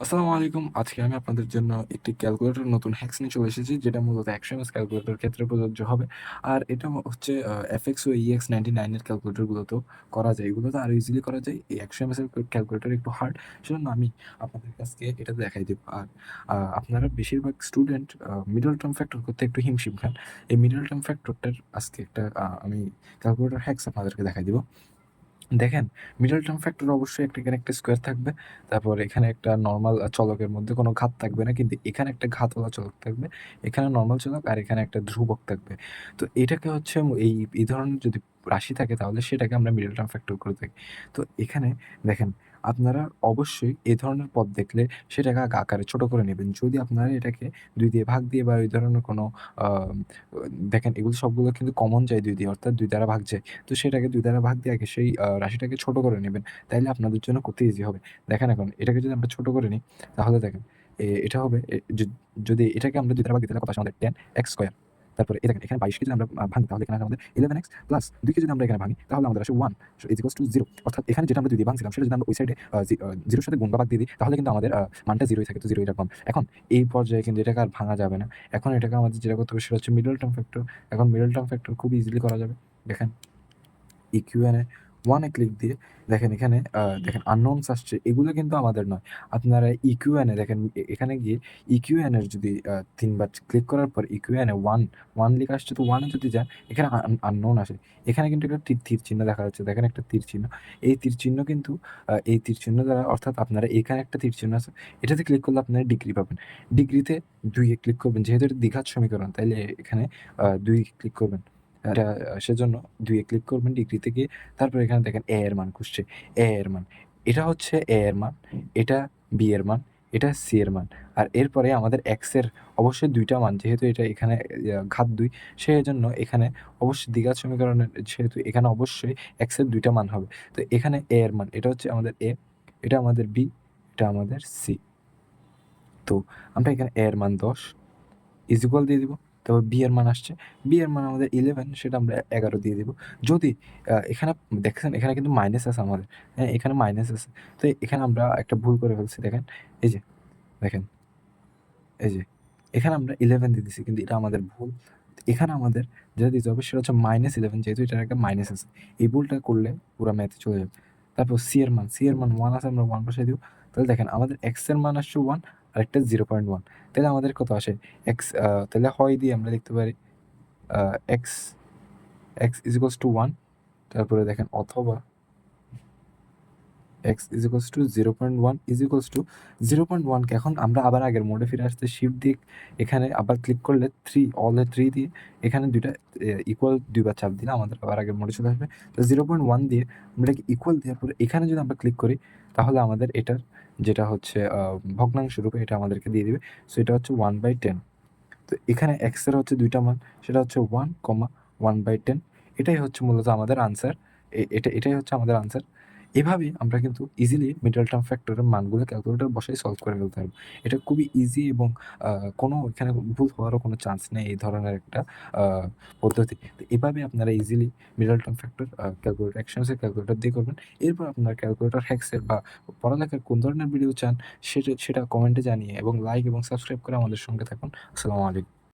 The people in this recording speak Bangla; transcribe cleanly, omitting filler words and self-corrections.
আসসালামু আলাইকুম। আজকে আমি আপনাদের জন্য একটি ক্যালকুলেটর নতুন হ্যাকস নিয়ে চলে এসেছি, যেটা মূলত একশো মাস ক্যালকুলেটরের ক্ষেত্রে প্রযোজ্য হবে। আর এটা হচ্ছে FX ও EX99 এর ক্যালকুলেটরগুলোতেও করা যায়। এগুলোতে আরো ইজিলি করা যায়। এই একশো এমএস এর ক্যালকুলেটর একটু হার্ড। সেজন্য আমি আপনাদের কাছকে এটা দেখাই দেব। আর আপনারা বেশিরভাগ স্টুডেন্ট মিডল টার্ম ফ্যাক্টর করতে একটু হিমশিম খান। এই মিডল টার্ম ফ্যাক্টরটার আজকে একটা আমি ক্যালকুলেটর হ্যাকস আপনাদেরকে দেখাই দিব। দেখেন, মিডল টার্ম ফ্যাক্টর অবশ্যই এখানে একটা স্কোয়ার থাকবে। তারপর এখানে একটা নরমাল চলকের মধ্যে কোনো ঘাত থাকবে না। কিন্তু এখানে একটা ঘাতওয়ালা চলক থাকবে। এখানে নরমাল চলক আর এখানে একটা ধ্রুবক থাকবে। তো এটাকে হচ্ছে এই ধরনের যদি রাশি থাকে তাহলে সেটাকে আমরা মিডল টার্ম ফ্যাক্টর করে থাকি। তো এখানে দেখেন, আপনারা অবশ্যই এ ধরনের পদ দেখলে সেটাকে আকারে ছোট করে নেবেন। যদি আপনারা এটাকে ২ দিয়ে ভাগ দিয়ে বা এই ধরনের কোনো আ দেখেন, এগুলো সবগুলো কিন্তু কমন যায় ২ দিয়ে, অর্থাৎ ২ দ্বারা ভাগ যায়। তো সেটাকে ২ দ্বারা ভাগ দিয়ে আগে সেই রাশিটাকে ছোট করে নিবেন। তাইলে আপনাদের জন্য করতে ইজি হবে। দেখেন, এখন এটাকে যদি আমরা ছোট করে নিই, তাহলে দেখেন এটা হবে যদি এটাকে আমরা ২ দ্বারা ভাগ দিই তাহলে কত আসে আমাদের 10x স্কয়ার। তারপরে এই দেখেন, এখানে ২২ কে যদি আমরা ভাঙি তাহলে এখানে আসে আমাদের 11x প্লাস ২ কে যদি আমরা এখানে ভাঙি তাহলে আমাদের আসে 1 সো ইজ ইকুয়ালস টু 0। অর্থাৎ এখানে যেটা আমরা ২ দিয়ে ভাঙছিলাম সেটা যদি আমরা ওই সাইডে 0 এর সাথে গুণ বা ভাগ দিয়ে দিই তাহলে কিন্তু আমাদের মানটা 0 ই থাকে। তো 0 ই রাখলাম। এখন এই পর্যায়ে কিন্তু এটাকে আর ভাঙা যাবে না। এখন এটাকে আমাদের যেটা করতে হবে সেটা হচ্ছে মিডল টার্ম ফ্যাক্টর। এখন মিডল টার্ম ফ্যাক্টর খুব ইজিলি করা যাবে। দেখেন, ইকিউএন এ 1 এ ক্লিক দিয়ে দেখেন, এখানে দেখেন আননোনস আসছে। এগুলো কিন্তু আমাদের নয়। আপনারা ইকিউএন এ দেখেন, এখানে গিয়ে ইকিউএন এর যদি ৩ বার ক্লিক করার পর ইকিউএন এ 1 লেখা আসছে, তো 1 এ যদি যান এখানে আননোন আসে। এখানে কিন্তু একটা তীর চিহ্ন দেখা যাচ্ছে। দেখেন, একটা তীর চিহ্ন। এই তীর চিহ্ন কিন্তু এই তীর চিহ্ন দ্বারা, অর্থাৎ আপনারা এখানে একটা তীর চিহ্ন আছে। এটাতে ক্লিক করলে আপনারা ডিগ্রি পাবেন। ডিগ্রিতে ২ এ ক্লিক করবেন। যেহেতু এটা দ্বিঘাত সমীকরণ তাইলে এখানে ২ ক্লিক করবেন। এটা সেজন্য ২ এ ক্লিক করবেন ডিগ্রিতে গিয়ে। তারপরে এখানে দেখেন এ এর মান খুঁজছে। এ এর মান। এটা হচ্ছে এ এর মান, এটা বি এর মান, এটা সি এর মান। আর এরপরে আমাদের এক্স এর অবশ্যই ২ টা মান, যেহেতু এটা এখানে ঘাত ২, সেজন্য এখানে অবশ্যই দ্বিঘাত সমীকরণের, সেহেতু এখানে অবশ্যই এক্স এর ২ টা মান হবে। তো এখানে এ এর মান, এটা হচ্ছে আমাদের এ, এটা আমাদের বি, এটা আমাদের সি। তো আমরা এখানে এ এর মান ১০ ইজ ইকুয়াল দিয়ে দিব। তারপর বি এর মান আসছে। বি এর মান আমাদের 11, সেটা আমরা 11 দিয়ে দিব। যদি এখানে দেখছেন, এখানে কিন্তু মাইনাস আছে আমাদের। হ্যাঁ? এখানে মাইনাস আছে। তো এখানে আমরা একটা ভুল করে ফেলছি। দেখেন, এই যে দেখেন, এই যে এখানে আমরা 11 দিয়ে দিছি। কিন্তু এটা আমাদের ভুল। এখানে আমাদের যেটা দিতে হবে সেটা হচ্ছে -11, যেহেতু এটার একটা মাইনাস আছে। এই ভুলটা করলে পুরা ম্যাথে চলে যাবে। তারপর সি এর মান 1 আছে, আমরা 1 বসাই দিব। তাহলে দেখেন, আমাদের এক্স এর মান আসছে 1, আরেকটা 0.1। তাহলে আমাদের কত আসে? এক্স তাহলে হয় দিয়ে আমরা লিখতে পারি uh x x is equals to 1। তারপরে দেখেন, অথবা x is equals to 0.1 is equals to 0.1 কে এখন আমরা আবার আগের মোডে ফিরে আসতে শিফট দিয়ে এখানে আবার ক্লিক করলে 3 অল এ 3 দিয়ে এখানে ২ টা ইকুয়াল ২ বার চাপ দিলে আমাদের আবার আগের মোডে চলে আসবে। তো 0.1 দিয়ে আমরা এটাকে ইকুয়াল দেওয়ার পরে এখানে যদি আমরা ক্লিক করি তাহলে আমাদের এটার যেটা হচ্ছে ভগ্নাংশ রূপে এটা আমাদেরকে দিয়ে দিবে। সো এটা হচ্ছে 1/10। তো এখানে x এর হচ্ছে ২ টা মান, সেটা হচ্ছে 1, 1/10। এটাই হচ্ছে মূলত আমাদের আনসার। এটাই হচ্ছে আমাদের আনসার। এভাবেই আমরা কিন্তু ইজিলি মিডল টার্ম ফ্যাক্টরের মানগুলো ক্যালকুলেটর বসাই সলভ করে ফেলতে পারবো। এটা খুবই ইজি এবং কোনো এখানে ভুল হওয়ারও কোনো চান্স নেই, এই ধরনের একটা আ পদ্ধতি। তো এভাবে আপনারা easily middle term factor calculator একশনসের ক্যালকুলেটর দিয়ে করবেন। এরপর আপনার ক্যালকুলেটর হ্যাকসের বা পড়ালেখার কোন ধরনের ভিডিও চান সেটা কমেন্টে জানিয়ে এবং লাইক এবং সাবস্ক্রাইব করে আমাদের সঙ্গে থাকুন। আসসালামু আলাইকুম।